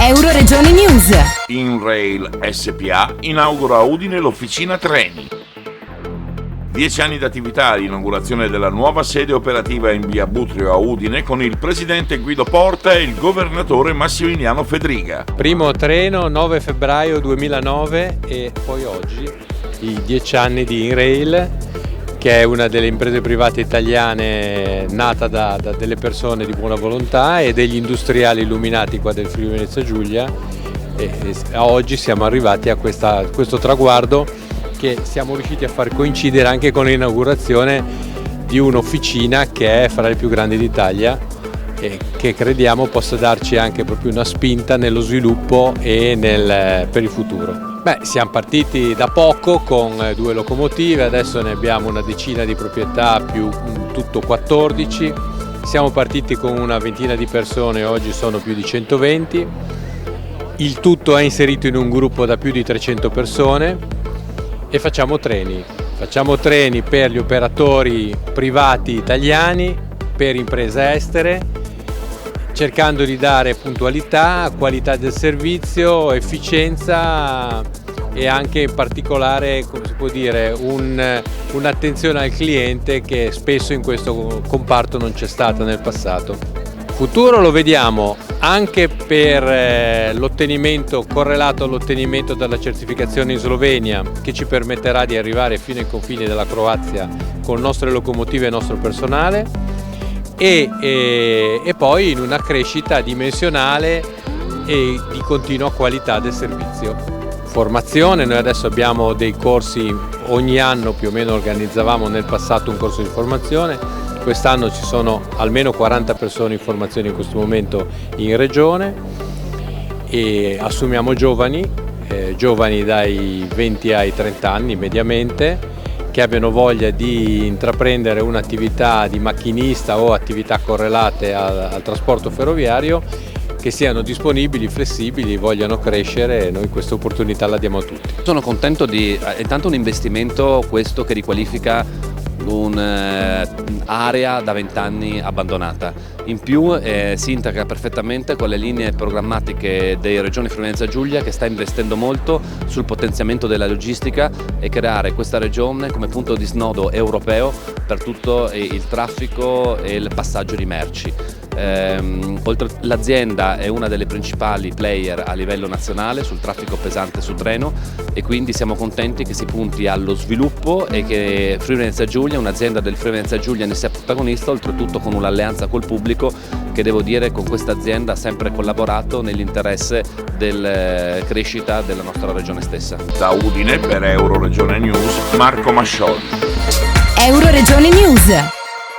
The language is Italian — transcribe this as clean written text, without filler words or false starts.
Euroregione News. InRail SpA inaugura a Udine l'officina treni. 10 anni d'attività all'inaugurazione della nuova sede operativa in via Butrio a Udine con il presidente Guido Porta e il governatore Massimiliano Fedriga. Primo treno 9 febbraio 2009 e poi oggi i 10 anni di InRail, che è una delle imprese private italiane nata da delle persone di buona volontà e degli industriali illuminati qua del Friuli Venezia Giulia, e oggi siamo arrivati a questo traguardo che siamo riusciti a far coincidere anche con l'inaugurazione di un'officina che è fra le più grandi d'Italia e che crediamo possa darci anche proprio una spinta nello sviluppo e per il futuro. Siamo partiti da poco con 2 locomotive, adesso ne abbiamo una decina di proprietà più tutto 14. Siamo partiti con una ventina di persone, oggi sono più di 120. Il tutto è inserito in un gruppo da più di 300 persone e facciamo treni per gli operatori privati italiani, per imprese estere, cercando di dare puntualità, qualità del servizio, efficienza e anche in particolare, come si può dire, un'attenzione al cliente che spesso in questo comparto non c'è stata nel passato. Futuro lo vediamo anche per l'ottenimento correlato all'ottenimento della certificazione in Slovenia, che ci permetterà di arrivare fino ai confini della Croazia con nostre locomotive e nostro personale, e poi in una crescita dimensionale e di continua qualità del servizio. Formazione, noi adesso abbiamo dei corsi, ogni anno più o meno organizzavamo nel passato un corso di formazione, quest'anno ci sono almeno 40 persone in formazione in questo momento in regione e assumiamo giovani dai 20 ai 30 anni mediamente, che abbiano voglia di intraprendere un'attività di macchinista o attività correlate al trasporto ferroviario, che siano disponibili, flessibili, vogliano crescere, e noi questa opportunità la diamo a tutti. Sono contento è tanto un investimento questo che riqualifica un'area da 20 anni abbandonata. In più si integra perfettamente con le linee programmatiche della Regione Friuli Venezia Giulia, che sta investendo molto sul potenziamento della logistica e creare questa regione come punto di snodo europeo per tutto il traffico e il passaggio di merci. L'azienda è una delle principali player a livello nazionale sul traffico pesante su treno e quindi siamo contenti che si punti allo sviluppo e che Friuli Venezia Giulia, un'azienda del Friuli Venezia Giulia, ne sia protagonista, oltretutto con un'alleanza col pubblico che, devo dire, con questa azienda ha sempre collaborato nell'interesse della crescita della nostra regione stessa. Da Udine per Euroregione News, Marco Mascioli. Euroregione News.